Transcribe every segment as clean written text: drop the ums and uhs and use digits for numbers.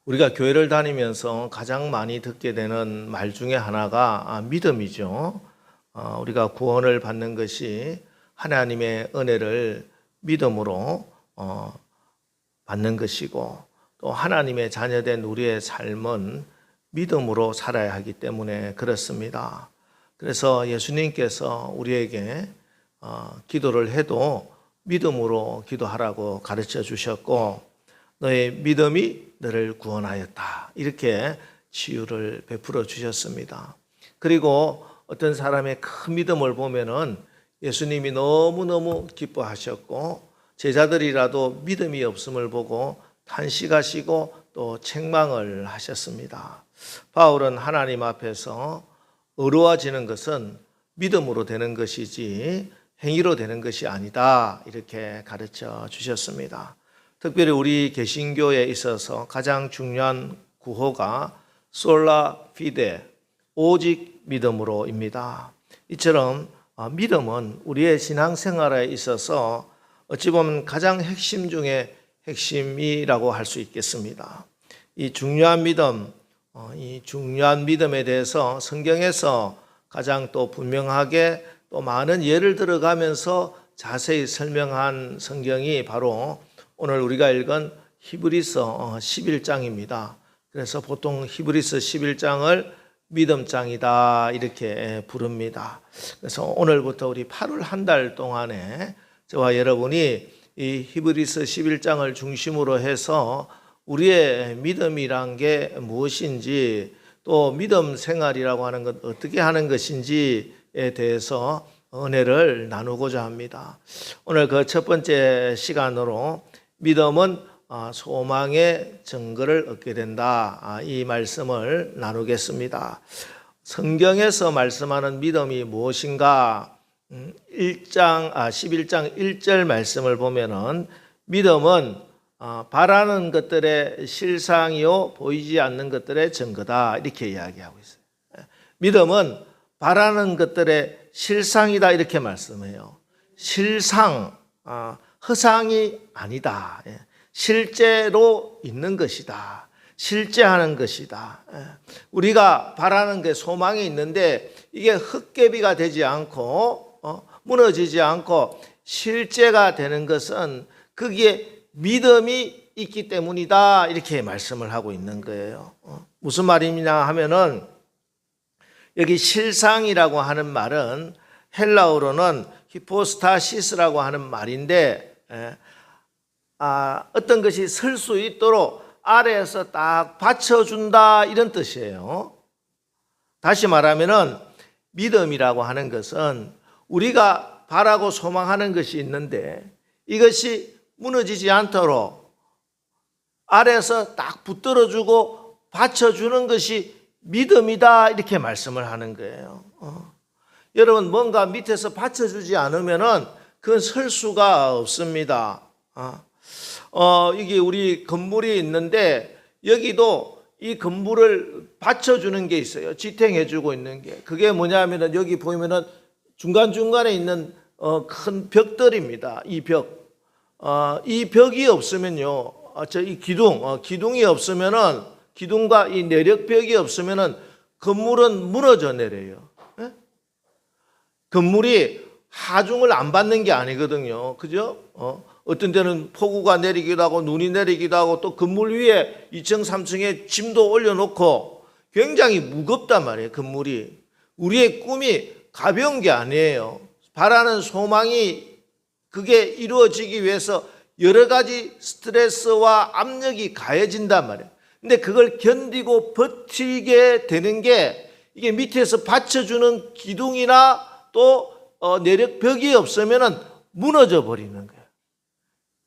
우리가 교회를 다니면서 가장 많이 듣게 되는 말 중에 하나가 믿음이죠. 우리가 구원을 받는 것이 하나님의 은혜를 믿음으로 받는 것이고, 또 하나님의 자녀된 우리의 삶은 믿음으로 살아야 하기 때문에 그렇습니다. 그래서 예수님께서 우리에게 기도를 해도 믿음으로 기도하라고 가르쳐 주셨고, 너의 믿음이 너를 구원하였다, 이렇게 치유를 베풀어 주셨습니다. 그리고 어떤 사람의 큰 믿음을 보면은 예수님이 너무너무 기뻐하셨고, 제자들이라도 믿음이 없음을 보고 탄식하시고 또 책망을 하셨습니다. 바울은 하나님 앞에서 의로워지는 것은 믿음으로 되는 것이지 행위로 되는 것이 아니다, 이렇게 가르쳐 주셨습니다. 특별히 우리 개신교에 있어서 가장 중요한 구호가 솔라 피데, 오직 믿음으로입니다. 이처럼 믿음은 우리의 신앙생활에 있어서 어찌 보면 가장 핵심 중에 핵심이라고 할 수 있겠습니다. 이 중요한 믿음에 대해서 성경에서 가장 또 분명하게 또 많은 예를 들어가면서 자세히 설명한 성경이 바로 오늘 우리가 읽은 히브리서 11장입니다. 그래서 보통 히브리서 11장을 믿음장이다, 이렇게 부릅니다. 그래서 오늘부터 우리 8월 한 달 동안에 저와 여러분이 이 히브리서 11장을 중심으로 해서 우리의 믿음이란 게 무엇인지, 또 믿음 생활이라고 하는 것 어떻게 하는 것인지에 대해서 은혜를 나누고자 합니다. 오늘 그 첫 번째 시간으로 믿음은 소망의 증거를 얻게 된다, 이 말씀을 나누겠습니다. 성경에서 말씀하는 믿음이 무엇인가? 11장 1절 말씀을 보면은 믿음은 바라는 것들의 실상이요 보이지 않는 것들의 증거다, 이렇게 이야기하고 있어요. 믿음은 바라는 것들의 실상이다, 이렇게 말씀해요. 실상, 허상이 아니다. 실제로 있는 것이다. 실제하는 것이다. 우리가 바라는 게 소망이 있는데 이게 헛개비가 되지 않고 무너지지 않고 실제가 되는 것은 거기에 믿음이 있기 때문이다, 이렇게 말씀을 하고 있는 거예요. 무슨 말이냐 하면은 여기 실상이라고 하는 말은 헬라어로는 히포스타시스라고 하는 말인데, 어떤 것이 설 수 있도록 아래에서 딱 받쳐준다, 이런 뜻이에요. 다시 말하면은 믿음이라고 하는 것은 우리가 바라고 소망하는 것이 있는데 이것이 무너지지 않도록 아래에서 딱 붙들어주고 받쳐주는 것이 믿음이다, 이렇게 말씀을 하는 거예요. 여러분, 뭔가 밑에서 받쳐주지 않으면은 그건 설 수가 없습니다. 이게 우리 건물이 있는데 여기도 이 건물을 받쳐주는 게 있어요. 지탱해주고 있는 게. 그게 뭐냐면은 여기 보면은 중간중간에 있는 큰 벽들입니다. 이 벽. 이 벽이 없으면요, 이 기둥이 없으면은, 기둥과 이 내력벽이 없으면은 건물은 무너져 내려요. 네? 건물이 하중을 안 받는 게 아니거든요. 그죠? 어떤 때는 폭우가 내리기도 하고 눈이 내리기도 하고 또 건물 위에 2층, 3층에 짐도 올려놓고 굉장히 무겁단 말이에요, 건물이. 우리의 꿈이 가벼운 게 아니에요. 바라는 소망이 그게 이루어지기 위해서 여러 가지 스트레스와 압력이 가해진단 말이에요. 근데 그걸 견디고 버티게 되는 게 이게 밑에서 받쳐주는 기둥이나 또 내력벽이 없으면은 무너져 버리는 거예요.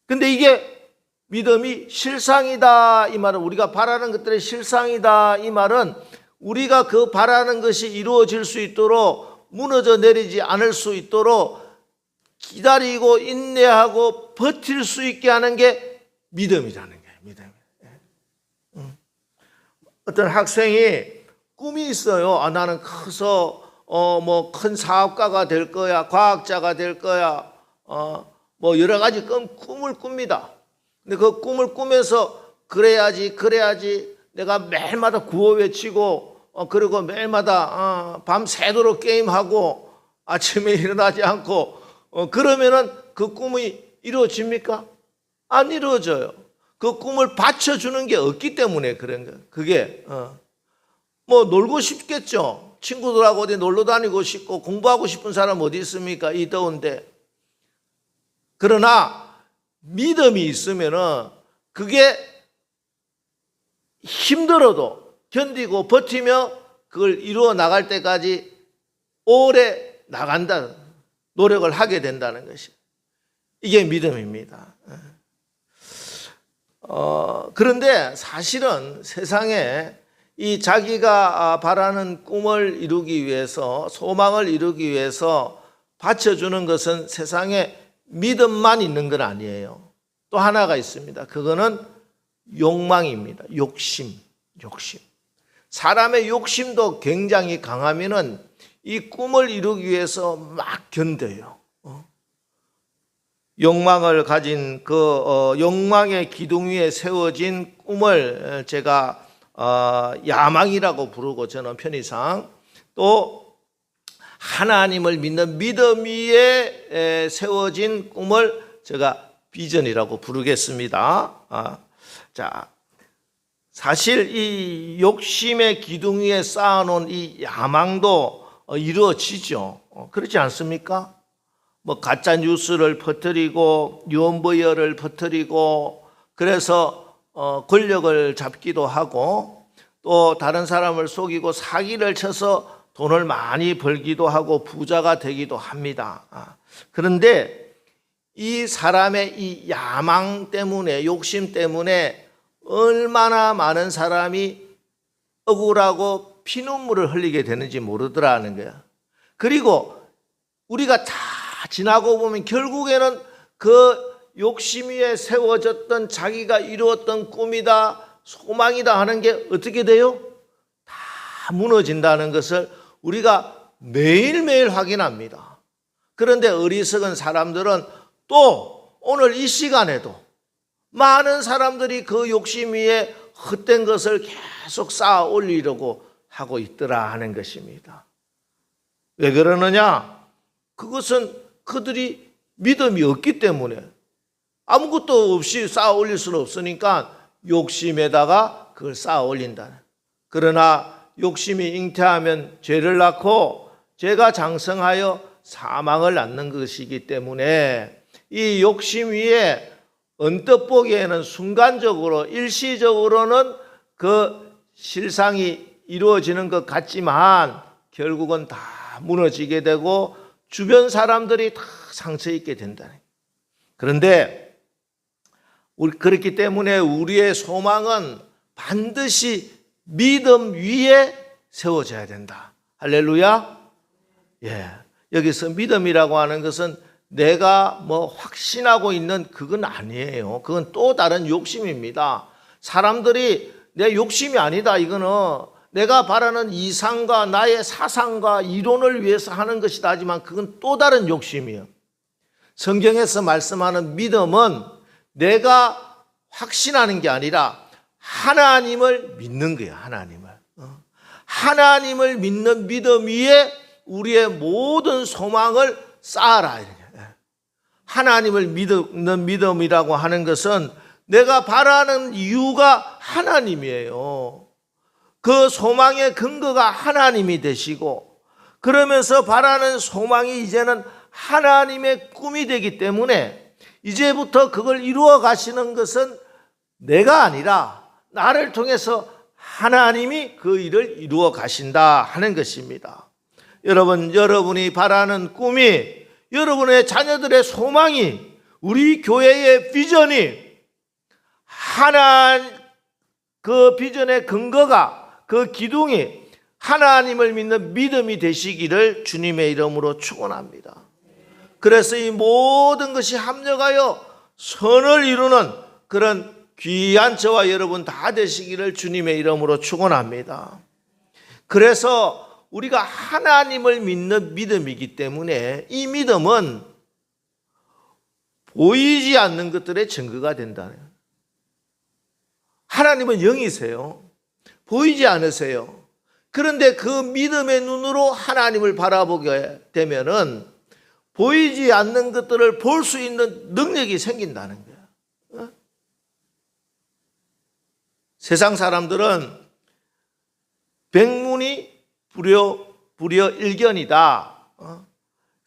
근데 이게 믿음이 실상이다, 이 말은, 우리가 바라는 것들의 실상이다, 이 말은 우리가 그 바라는 것이 이루어질 수 있도록 무너져 내리지 않을 수 있도록 기다리고 인내하고 버틸 수 있게 하는 게 믿음이라는 거예요. 믿음. 어떤 학생이 꿈이 있어요. 나는 커서 큰 사업가가 될 거야, 과학자가 될 거야, 여러 가지 꿈을 꿉니다. 근데 그 꿈을 꾸면서 그래야지 내가 매일마다 구호 외치고 그리고 매일마다 밤 새도록 게임하고 아침에 일어나지 않고 그러면은 그 꿈이 이루어집니까? 안 이루어져요. 그 꿈을 받쳐주는 게 없기 때문에 그런 거예요. 그게 뭐 놀고 싶겠죠. 친구들하고 어디 놀러 다니고 싶고 공부하고 싶은 사람 어디 있습니까? 이 더운데. 그러나 믿음이 있으면은 그게 힘들어도 견디고 버티며 그걸 이루어 나갈 때까지 오래 나간다. 노력을 하게 된다는 것이. 이게 믿음입니다. 그런데 사실은 세상에 이 자기가 바라는 꿈을 이루기 위해서 소망을 이루기 위해서 받쳐주는 것은 세상에 믿음만 있는 건 아니에요. 또 하나가 있습니다. 그거는 욕망입니다. 욕심. 사람의 욕심도 굉장히 강하면은 이 꿈을 이루기 위해서 막 견뎌요. 욕망을 가진 그 욕망의 기둥 위에 세워진 꿈을 제가 야망이라고 부르고 저는 편의상 또 하나님을 믿는 믿음 위에 세워진 꿈을 제가 비전이라고 부르겠습니다. 자, 사실 이 욕심의 기둥 위에 쌓아놓은 이 야망도 이루어지죠. 그렇지 않습니까? 뭐 가짜 뉴스를 퍼뜨리고 유언부여를 퍼뜨리고 그래서 권력을 잡기도 하고 또 다른 사람을 속이고 사기를 쳐서 돈을 많이 벌기도 하고 부자가 되기도 합니다. 그런데 이 사람의 이 야망 때문에 욕심 때문에 얼마나 많은 사람이 억울하고 피눈물을 흘리게 되는지 모르더라는 거야. 그리고 우리가 다 지나고 보면 결국에는 그 욕심 위에 세워졌던 자기가 이루었던 꿈이다 소망이다 하는 게 어떻게 돼요? 다 무너진다는 것을 우리가 매일매일 확인합니다. 그런데 어리석은 사람들은 또 오늘 이 시간에도 많은 사람들이 그 욕심 위에 헛된 것을 계속 쌓아 올리려고 하고 있더라 하는 것입니다. 왜 그러느냐? 그것은 그들이 믿음이 없기 때문에 아무것도 없이 쌓아 올릴 수는 없으니까 욕심에다가 그걸 쌓아 올린다. 그러나 욕심이 잉태하면 죄를 낳고 죄가 장성하여 사망을 낳는 것이기 때문에 이 욕심 위에 언뜻 보기에는 순간적으로 일시적으로는 그 실상이 이루어지는 것 같지만 결국은 다 무너지게 되고 주변 사람들이 다 상처 입게 된다. 그런데 그렇기 때문에 우리의 소망은 반드시 믿음 위에 세워져야 된다. 할렐루야. 예. 여기서 믿음이라고 하는 것은 내가 뭐 확신하고 있는 그건 아니에요. 그건 또 다른 욕심입니다. 사람들이 내 욕심이 아니다. 이거는 내가 바라는 이상과 나의 사상과 이론을 위해서 하는 것이다 하지만 그건 또 다른 욕심이에요. 성경에서 말씀하는 믿음은 내가 확신하는 게 아니라 하나님을 믿는 거예요. 하나님을 믿는 믿음 위에 우리의 모든 소망을 쌓아라. 하나님을 믿는 믿음이라고 하는 것은 내가 바라는 이유가 하나님이에요. 그 소망의 근거가 하나님이 되시고 그러면서 바라는 소망이 이제는 하나님의 꿈이 되기 때문에 이제부터 그걸 이루어 가시는 것은 내가 아니라 나를 통해서 하나님이 그 일을 이루어 가신다 하는 것입니다. 여러분이 바라는 꿈이 여러분의 자녀들의 소망이 우리 교회의 비전이 그 비전의 근거가 그 기둥이 하나님을 믿는 믿음이 되시기를 주님의 이름으로 축원합니다. 그래서 이 모든 것이 합력하여 선을 이루는 그런 귀한 저와 여러분 다 되시기를 주님의 이름으로 축원합니다. 그래서 우리가 하나님을 믿는 믿음이기 때문에 이 믿음은 보이지 않는 것들의 증거가 된다는 거예요. 하나님은 영이세요. 보이지 않으세요. 그런데 그 믿음의 눈으로 하나님을 바라보게 되면은 보이지 않는 것들을 볼 수 있는 능력이 생긴다는 거야. 세상 사람들은 백문이 불여일견이다.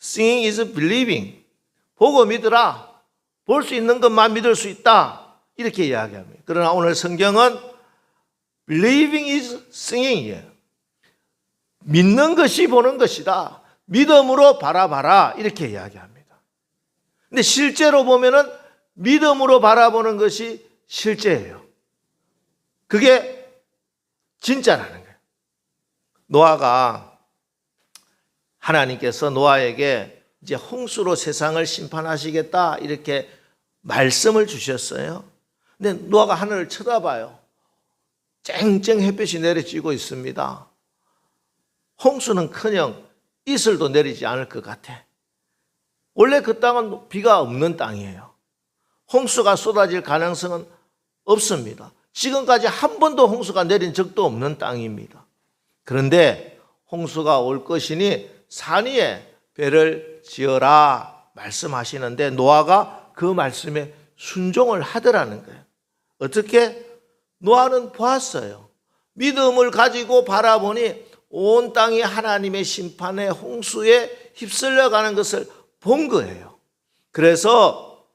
Seeing is believing. 보고 믿으라. 볼 수 있는 것만 믿을 수 있다. 이렇게 이야기합니다. 그러나 오늘 성경은 believing is seeing이에요. 믿는 것이 보는 것이다. 믿음으로 바라봐라. 이렇게 이야기합니다. 근데 실제로 보면은 믿음으로 바라보는 것이 실제예요. 그게 진짜라는 거예요. 노아가 하나님께서 노아에게 이제 홍수로 세상을 심판하시겠다 이렇게 말씀을 주셨어요. 근데 노아가 하늘을 쳐다봐요. 쨍쨍 햇빛이 내려지고 있습니다. 홍수는커녕 이슬도 내리지 않을 것 같아. 원래 그 땅은 비가 없는 땅이에요. 홍수가 쏟아질 가능성은 없습니다. 지금까지 한 번도 홍수가 내린 적도 없는 땅입니다. 그런데 홍수가 올 것이니 산 위에 배를 지어라 말씀하시는데 노아가 그 말씀에 순종을 하더라는 거예요. 어떻게? 노아는 보았어요. 믿음을 가지고 바라보니 온 땅이 하나님의 심판의 홍수에 휩쓸려가는 것을 본 거예요. 그래서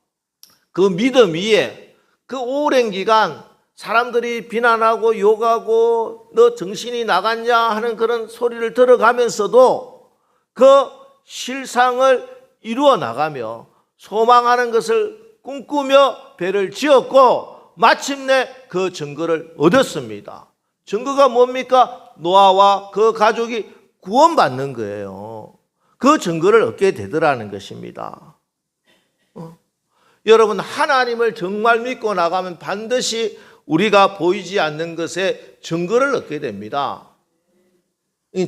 그 믿음 위에 그 오랜 기간 사람들이 비난하고 욕하고 너 정신이 나갔냐 하는 그런 소리를 들어가면서도 그 실상을 이루어 나가며 소망하는 것을 꿈꾸며 배를 지었고 마침내 그 증거를 얻었습니다. 증거가 뭡니까? 노아와 그 가족이 구원받는 거예요. 그 증거를 얻게 되더라는 것입니다. 여러분, 하나님을 정말 믿고 나가면 반드시 우리가 보이지 않는 것에 증거를 얻게 됩니다.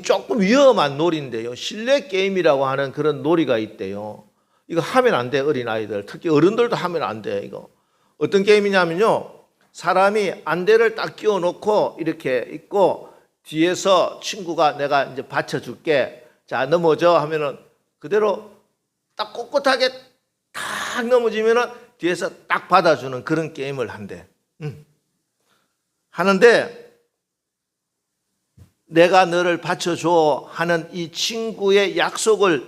조금 위험한 놀이인데요. 실내 게임이라고 하는 그런 놀이가 있대요. 이거 하면 안 돼, 어린아이들. 특히 어른들도 하면 안 돼, 이거. 어떤 게임이냐면요. 사람이 안대를 딱 끼워 놓고 이렇게 있고 뒤에서 친구가 내가 이제 받쳐줄게. 자, 넘어져 하면은 그대로 딱 꼿꼿하게 딱 넘어지면은 뒤에서 딱 받아주는 그런 게임을 한대. 하는데 내가 너를 받쳐줘 하는 이 친구의 약속을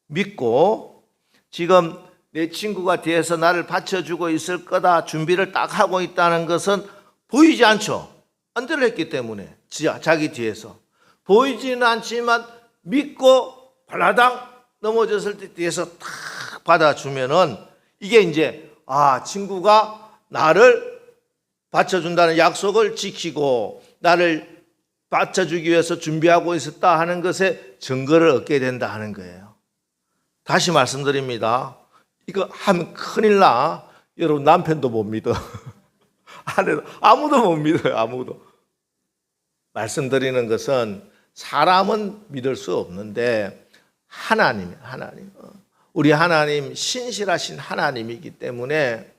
믿고 지금 내 친구가 뒤에서 나를 받쳐주고 있을 거다 준비를 딱 하고 있다는 것은 보이지 않죠. 안대를 했기 때문에 자기 뒤에서 보이지는 않지만 믿고 발라당 넘어졌을 때 뒤에서 탁 받아주면은 이게 이제 친구가 나를 받쳐준다는 약속을 지키고 나를 받쳐주기 위해서 준비하고 있었다 하는 것에 증거를 얻게 된다 하는 거예요. 다시 말씀드립니다. 이거 하면 큰일 나. 여러분 남편도 못 믿어. 아무도 못 믿어요. 아무도. 말씀드리는 것은 사람은 믿을 수 없는데 하나님. 우리 하나님 신실하신 하나님이기 때문에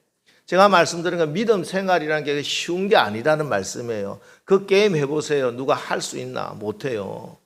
제가 말씀드린 건 믿음 생활이라는 게 쉬운 게 아니라는 말씀이에요. 그 게임 해보세요. 누가 할 수 있나? 못해요.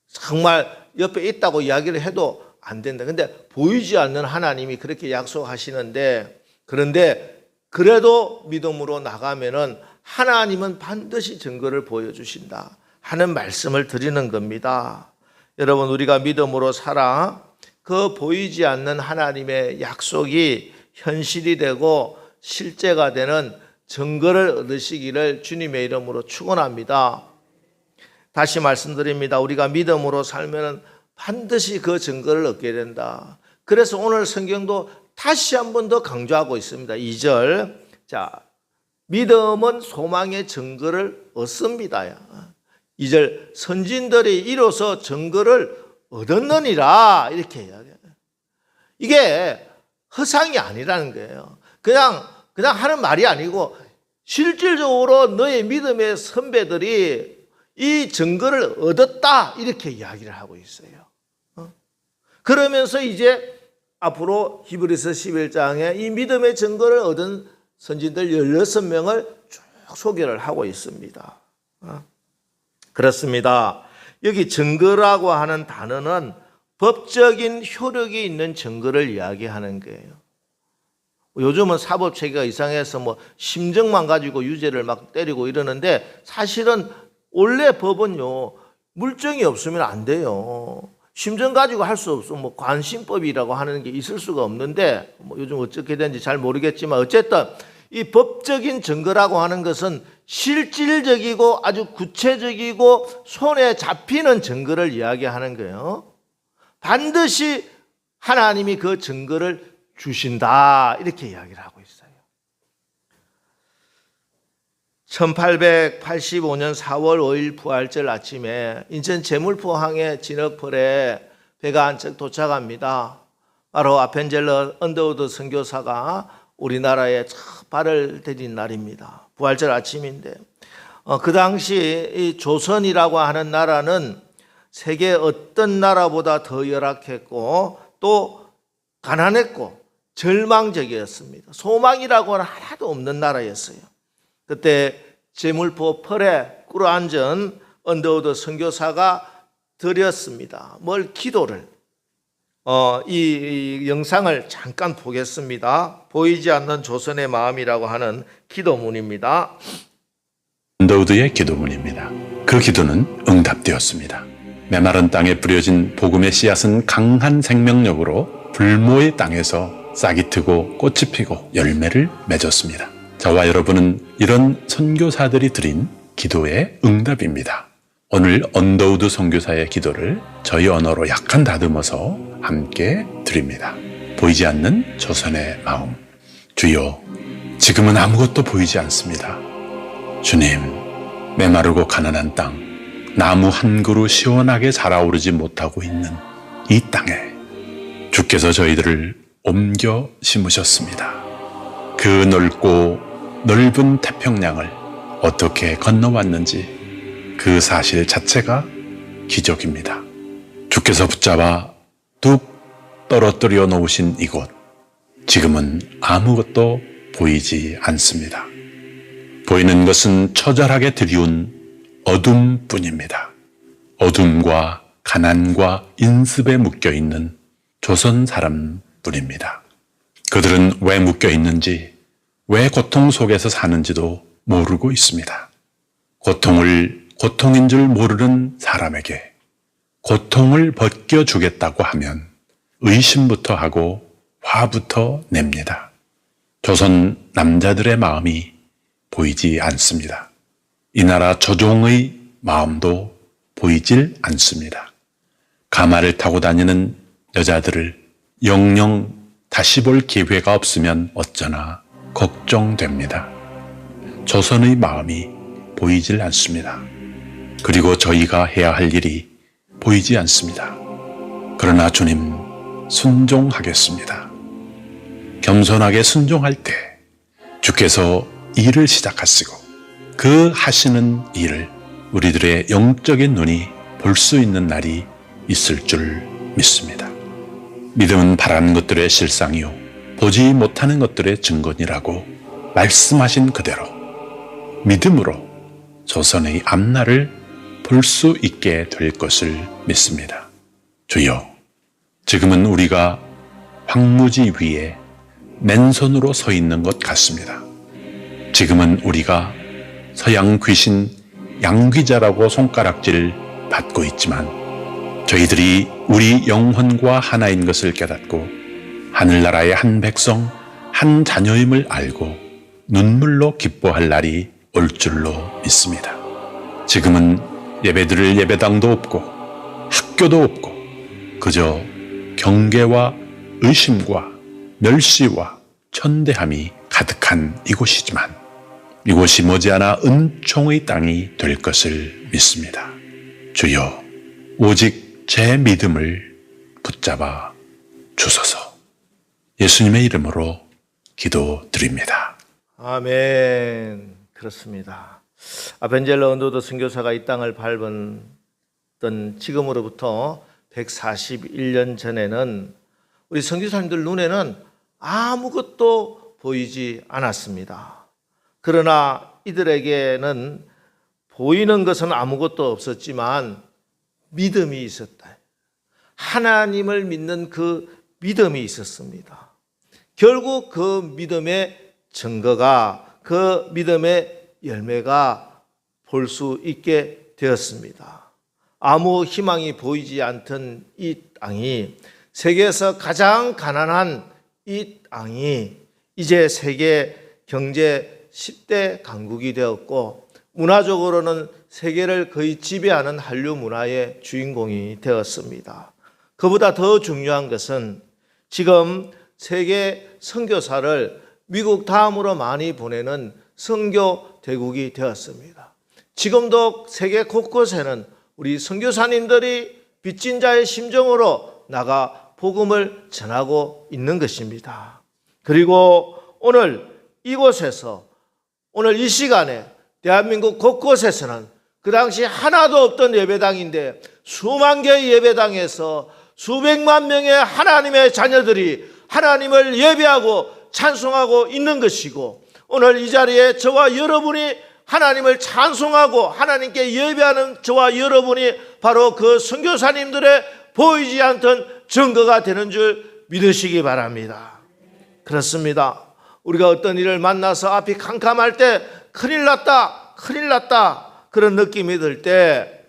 정말 옆에 있다고 이야기를 해도 안 된다. 근데 보이지 않는 하나님이 그렇게 약속하시는데 그런데 그래도 믿음으로 나가면은 하나님은 반드시 증거를 보여주신다 하는 말씀을 드리는 겁니다. 여러분 우리가 믿음으로 살아 그 보이지 않는 하나님의 약속이 현실이 되고 실제가 되는 증거를 얻으시기를 주님의 이름으로 축원합니다. 다시 말씀드립니다. 우리가 믿음으로 살면 반드시 그 증거를 얻게 된다. 그래서 오늘 성경도 다시 한 번 더 강조하고 있습니다. 2절. 자, 믿음은 소망의 증거를 얻습니다. 2절. 선진들이 이로써 증거를 얻었느니라. 이렇게 이야기해요. 이게 허상이 아니라는 거예요. 그냥 하는 말이 아니고 실질적으로 너의 믿음의 선배들이 이 증거를 얻었다 이렇게 이야기를 하고 있어요. 그러면서 이제 앞으로 히브리서 11장에 이 믿음의 증거를 얻은 선진들 16명을 쭉 소개를 하고 있습니다. 그렇습니다. 여기 증거라고 하는 단어는 법적인 효력이 있는 증거를 이야기하는 거예요. 요즘은 사법 체계가 이상해서 뭐 심증만 가지고 유죄를 막 때리고 이러는데 사실은 원래 법은요 물증이 없으면 안 돼요. 심증 가지고 할 수 없어. 뭐 관심법이라고 하는 게 있을 수가 없는데 뭐 요즘 어떻게 되는지 잘 모르겠지만 어쨌든 이 법적인 증거라고 하는 것은 실질적이고 아주 구체적이고 손에 잡히는 증거를 이야기하는 거예요. 반드시 하나님이 그 증거를 주신다 이렇게 이야기를 하고 있어요. 1885년 4월 5일 부활절 아침에 인천 제물포항의 진흙벌에 배가 한 척 도착합니다. 바로 아펜젤러 언더우드 선교사가 우리나라에 발을 디딘 날입니다. 부활절 아침인데 그 당시 이 조선이라고 하는 나라는 세계 어떤 나라보다 더 열악했고 또 가난했고 절망적이었습니다. 소망이라고는 하나도 없는 나라였어요. 그때 제물포 펄에 꿇어앉은 언더우드 선교사가 드렸습니다. 뭘 기도를. 이 영상을 잠깐 보겠습니다. 보이지 않는 조선의 마음이라고 하는 기도문입니다. 언더우드의 기도문입니다. 그 기도는 응답되었습니다. 메마른 땅에 뿌려진 복음의 씨앗은 강한 생명력으로 불모의 땅에서 싹이 트고 꽃이 피고 열매를 맺었습니다. 저와 여러분은 이런 선교사들이 드린 기도의 응답입니다. 오늘 언더우드 선교사의 기도를 저희 언어로 약간 다듬어서 함께 드립니다. 보이지 않는 조선의 마음. 주여, 지금은 아무것도 보이지 않습니다. 주님, 메마르고 가난한 땅, 나무 한 그루 시원하게 자라오르지 못하고 있는 이 땅에 주께서 저희들을 옮겨 심으셨습니다. 그 넓고 넓은 태평양을 어떻게 건너왔는지 그 사실 자체가 기적입니다. 주께서 붙잡아 뚝 떨어뜨려 놓으신 이곳, 지금은 아무것도 보이지 않습니다. 보이는 것은 처절하게 드리운 어둠뿐입니다. 어둠과 가난과 인습에 묶여있는 조선 사람뿐입니다. 그들은 왜 묶여있는지, 왜 고통 속에서 사는지도 모르고 있습니다. 고통을 고통인 줄 모르는 사람에게 고통을 벗겨주겠다고 하면 의심부터 하고 화부터 냅니다. 조선 남자들의 마음이 보이지 않습니다. 이 나라 조종의 마음도 보이질 않습니다. 가마를 타고 다니는 여자들을 영영 다시 볼 기회가 없으면 어쩌나 걱정됩니다. 조선의 마음이 보이질 않습니다. 그리고 저희가 해야 할 일이 보이지 않습니다. 그러나 주님, 순종하겠습니다. 겸손하게 순종할 때 주께서 일을 시작하시고 그 하시는 일을 우리들의 영적인 눈이 볼 수 있는 날이 있을 줄 믿습니다. 믿음은 바라는 것들의 실상이요 보지 못하는 것들의 증거니라고 말씀하신 그대로 믿음으로 조선의 앞날을 볼 수 있게 될 것을 믿습니다. 주여, 지금은 우리가 황무지 위에 맨손으로 서 있는 것 같습니다. 지금은 우리가 서양 귀신 양귀자라고 손가락질을 받고 있지만 저희들이 우리 영혼과 하나인 것을 깨닫고 하늘나라의 한 백성, 한 자녀임을 알고 눈물로 기뻐할 날이 올 줄로 믿습니다. 지금은 예배드릴 예배당도 없고 학교도 없고 그저 경계와 의심과 멸시와 천대함이 가득한 이곳이지만 이곳이 머지않아 은총의 땅이 될 것을 믿습니다. 주여, 오직 제 믿음을 붙잡아 주소서. 예수님의 이름으로 기도드립니다. 아멘. 그렇습니다. 아펜젤러 언더우드 선교사가 이 땅을 밟았던 지금으로부터 141년 전에는 우리 선교사님들 눈에는 아무것도 보이지 않았습니다. 그러나 이들에게는 보이는 것은 아무것도 없었지만 믿음이 있었다. 하나님을 믿는 그 믿음이 있었습니다. 결국 그 믿음의 증거가, 그 믿음의 열매가 볼 수 있게 되었습니다. 아무 희망이 보이지 않던 이 땅이, 세계에서 가장 가난한 이 땅이 이제 세계 경제 10대 강국이 되었고, 문화적으로는 세계를 거의 지배하는 한류 문화의 주인공이 되었습니다. 그보다 더 중요한 것은 지금 세계 선교사를 미국 다음으로 많이 보내는 선교 대국이 되었습니다. 지금도 세계 곳곳에는 우리 선교사님들이 빚진 자의 심정으로 나가 복음을 전하고 있는 것입니다. 그리고 오늘 이곳에서, 오늘 이 시간에 대한민국 곳곳에서는 그 당시 하나도 없던 예배당인데 수만 개의 예배당에서 수백만 명의 하나님의 자녀들이 하나님을 예배하고 찬송하고 있는 것이고, 오늘 이 자리에 저와 여러분이 하나님을 찬송하고 하나님께 예배하는 저와 여러분이 바로 그 선교사님들의 보이지 않던 증거가 되는 줄 믿으시기 바랍니다. 그렇습니다. 우리가 어떤 일을 만나서 앞이 캄캄할 때 큰일 났다, 큰일 났다 그런 느낌이 들 때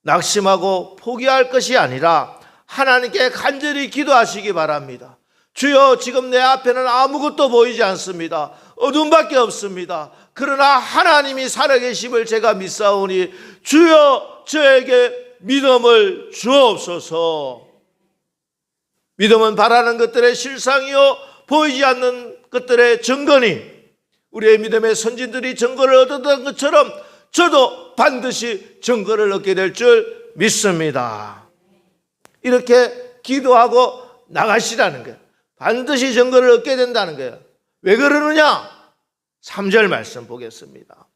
낙심하고 포기할 것이 아니라 하나님께 간절히 기도하시기 바랍니다. 주여, 지금 내 앞에는 아무것도 보이지 않습니다. 어둠밖에 없습니다. 그러나 하나님이 살아계심을 제가 믿사오니 주여, 저에게 믿음을 주옵소서. 믿음은 바라는 것들의 실상이요 보이지 않는 것들의 증거니, 우리의 믿음의 선진들이 증거를 얻었던 것처럼 저도 반드시 증거를 얻게 될 줄 믿습니다. 이렇게 기도하고 나가시라는 거예요. 반드시 증거를 얻게 된다는 거예요. 왜 그러느냐? 3절 말씀 보겠습니다.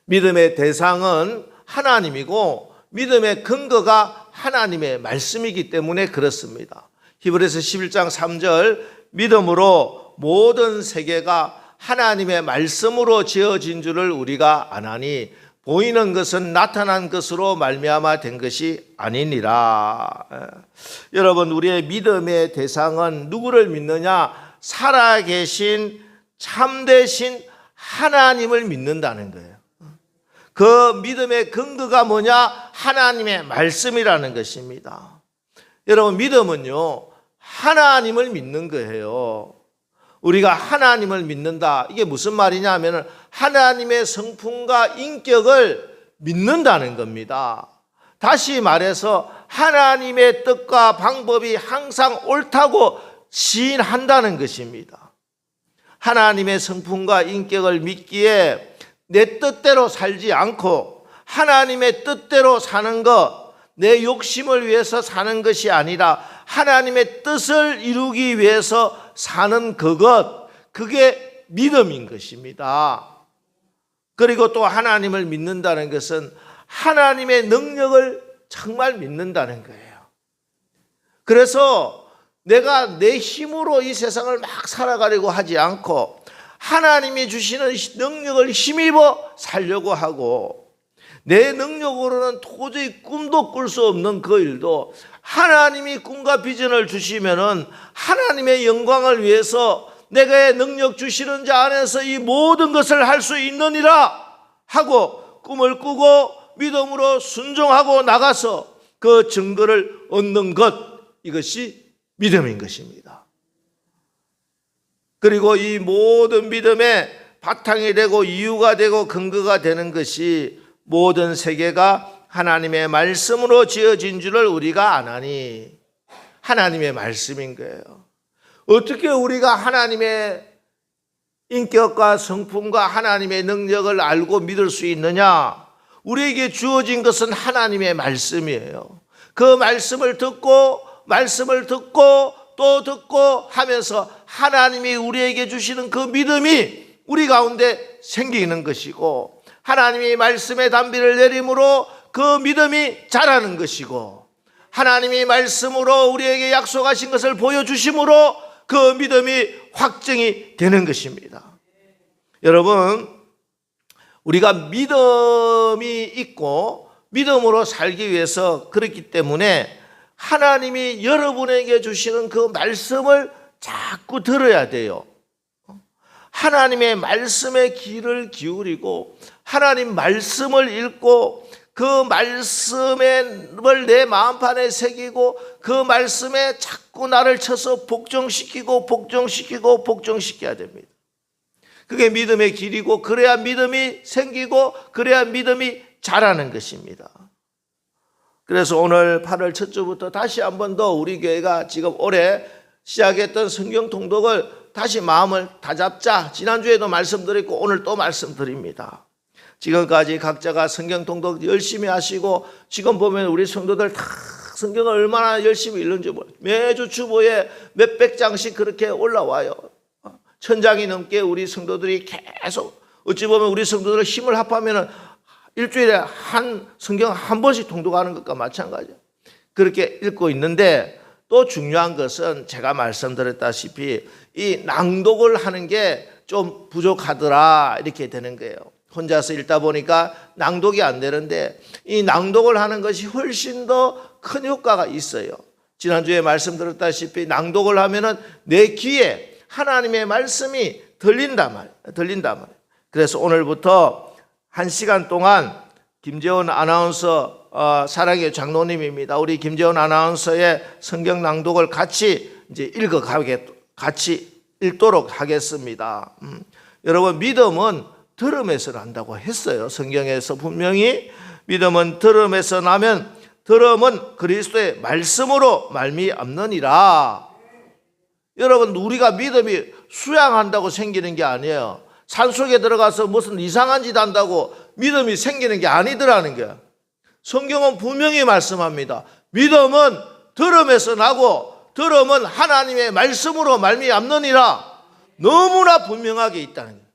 믿음의 대상은 하나님이고 믿음의 근거가 하나님의 말씀이기 때문에 그렇습니다. 히브리서 11장 3절, 믿음으로 모든 세계가 하나님의 말씀으로 지어진 줄을 우리가 아나니 보이는 것은 나타난 것으로 말미암아 된 것이 아니니라. 여러분, 우리의 믿음의 대상은 누구를 믿느냐? 살아계신 참되신 하나님을 믿는다는 거예요. 그 믿음의 근거가 뭐냐? 하나님의 말씀이라는 것입니다. 여러분, 믿음은요 하나님을 믿는 거예요. 우리가 하나님을 믿는다, 이게 무슨 말이냐 하면 하나님의 성품과 인격을 믿는다는 겁니다. 다시 말해서 하나님의 뜻과 방법이 항상 옳다고 시인한다는 것입니다. 하나님의 성품과 인격을 믿기에 내 뜻대로 살지 않고 하나님의 뜻대로 사는 것, 내 욕심을 위해서 사는 것이 아니라 하나님의 뜻을 이루기 위해서 사는 그게 믿음인 것입니다. 그리고 또 하나님을 믿는다는 것은 하나님의 능력을 정말 믿는다는 거예요. 그래서 내가 내 힘으로 이 세상을 막 살아가려고 하지 않고 하나님이 주시는 능력을 힘입어 살려고 하고, 내 능력으로는 도저히 꿈도 꿀 수 없는 그 일도 하나님이 꿈과 비전을 주시면은 하나님의 영광을 위해서 내가 능력 주시는 자 안에서 이 모든 것을 할 수 있느니라 하고 꿈을 꾸고 믿음으로 순종하고 나가서 그 증거를 얻는 것, 이것이 믿음인 것입니다. 그리고 이 모든 믿음의 바탕이 되고 이유가 되고 근거가 되는 것이 모든 세계가 하나님의 말씀으로 지어진 줄을 우리가 아나니, 하나님의 말씀인 거예요. 어떻게 우리가 하나님의 인격과 성품과 하나님의 능력을 알고 믿을 수 있느냐? 우리에게 주어진 것은 하나님의 말씀이에요. 그 말씀을 듣고 또 듣고 하면서 하나님이 우리에게 주시는 그 믿음이 우리 가운데 생기는 것이고, 하나님이 말씀의 단비를 내림으로 그 믿음이 자라는 것이고, 하나님이 말씀으로 우리에게 약속하신 것을 보여주심으로 그 믿음이 확증이 되는 것입니다. 여러분, 우리가 믿음이 있고 믿음으로 살기 위해서 그렇기 때문에 하나님이 여러분에게 주시는 그 말씀을 자꾸 들어야 돼요. 하나님의 말씀에 귀를 기울이고 하나님 말씀을 읽고 그 말씀을 내 마음판에 새기고 그 말씀에 자꾸 나를 쳐서 복종시키고 복종시켜야 됩니다. 그게 믿음의 길이고 그래야 믿음이 생기고 그래야 믿음이 자라는 것입니다. 그래서 오늘 8월 첫 주부터 다시 한 번 더 우리 교회가 지금 올해 시작했던 성경 통독을 다시 마음을 다잡자. 지난주에도 말씀드렸고 오늘 또 말씀드립니다. 지금까지 각자가 성경 통독 열심히 하시고 지금 보면 우리 성도들 다 성경을 얼마나 열심히 읽는지 몰라요. 매주 주보에 몇백 장씩 그렇게 올라와요. 1000장이 넘게 우리 성도들이 계속 어찌 보면 우리 성도들 힘을 합하면 일주일에 한 성경 한 번씩 통독하는 것과 마찬가지예요. 그렇게 읽고 있는데 또 중요한 것은 제가 말씀드렸다시피 이 낭독을 하는 게 좀 부족하더라 이렇게 되는 거예요. 혼자서 읽다 보니까 낭독이 안 되는데 이 낭독을 하는 것이 훨씬 더 큰 효과가 있어요. 지난주에 말씀드렸다시피 낭독을 하면은 내 귀에 하나님의 말씀이 들린단 말이에요. 그래서 오늘부터 1시간 동안 김재원 아나운서 사랑의 장로님입니다. 우리 김재원 아나운서의 성경 낭독을 같이 이제 같이 읽도록 하겠습니다. 여러분, 믿음은 들음에서 난다고 했어요. 성경에서 분명히 믿음은 들음에서 나면 들음은 그리스도의 말씀으로 말미암느니라. 여러분, 우리가 믿음이 수양한다고 생기는 게 아니에요. 산속에 들어가서 무슨 이상한 짓 한다고 믿음이 생기는 게 아니더라는 거예요. 성경은 분명히 말씀합니다. 믿음은 들음에서 나고 들음은 하나님의 말씀으로 말미암느니라. 너무나 분명하게 있다는 거예요.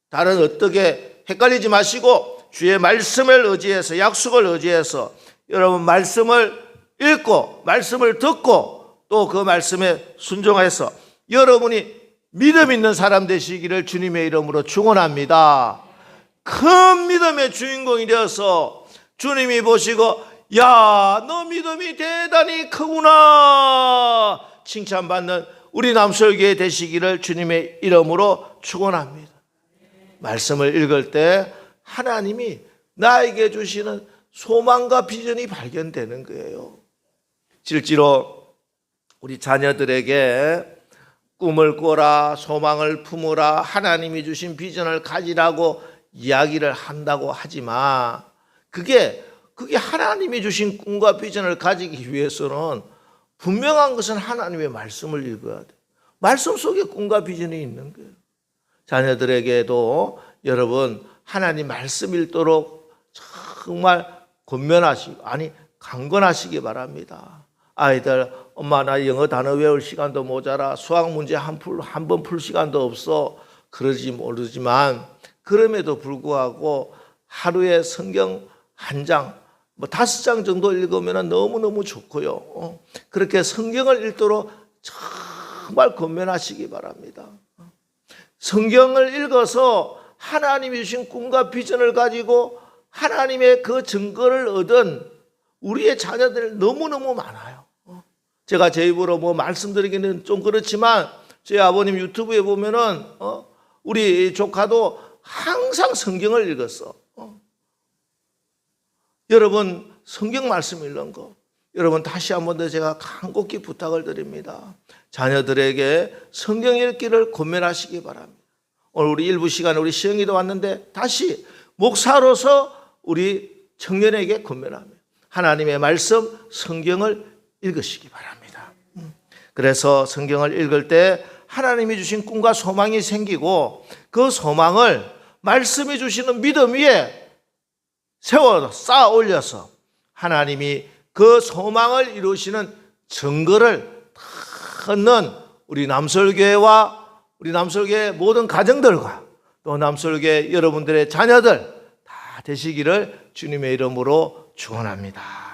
다른 어떻게 헷갈리지 마시고 주의 말씀을 의지해서 약속을 의지해서 여러분 말씀을 읽고 말씀을 듣고 또 그 말씀에 순종해서 여러분이 믿음 있는 사람 되시기를 주님의 이름으로 축원합니다. 큰 믿음의 주인공이 되어서 주님이 보시고 야, 너 믿음이 대단히 크구나 칭찬받는 우리 남설교회 되시기를 주님의 이름으로 축원합니다. 말씀을 읽을 때 하나님이 나에게 주시는 소망과 비전이 발견되는 거예요. 실제로 우리 자녀들에게 꿈을 꿔라, 소망을 품으라, 하나님이 주신 비전을 가지라고 이야기를 한다고 하지만 그게 하나님이 주신 꿈과 비전을 가지기 위해서는 분명한 것은 하나님의 말씀을 읽어야 돼. 말씀 속에 꿈과 비전이 있는 거예요. 자녀들에게도 여러분 하나님 말씀 읽도록 정말 강권하시기 바랍니다. 아이들, 엄마 나 영어 단어 외울 시간도 모자라, 수학 문제 한 번 풀 시간도 없어, 그러지 모르지만 그럼에도 불구하고 하루에 성경 한 장, 5장 정도 읽으면 너무너무 좋고요. 그렇게 성경을 읽도록 정말 권면하시기 바랍니다. 성경을 읽어서 하나님이 주신 꿈과 비전을 가지고 하나님의 그 증거를 얻은 우리의 자녀들 너무너무 많아요. 제가 제 입으로 말씀드리기는 좀 그렇지만 제 아버님 유튜브에 보면은 우리 조카도 항상 성경을 읽었어. 여러분 성경 말씀 읽는 거 여러분 다시 한 번 더 제가 간곡히 부탁을 드립니다. 자녀들에게 성경 읽기를 권면하시기 바랍니다. 오늘 우리 일부 시간에 우리 시영이도 왔는데 다시 목사로서 우리 청년에게 권면합니다. 하나님의 말씀 성경을 읽으시기 바랍니다. 그래서 성경을 읽을 때 하나님이 주신 꿈과 소망이 생기고 그 소망을 말씀이 주시는 믿음 위에 쌓아 올려서 하나님이 그 소망을 이루시는 증거를 얻는 우리 남설교회와 우리 남설교회 모든 가정들과 또 남설교회 여러분들의 자녀들 다 되시기를 주님의 이름으로 축원합니다.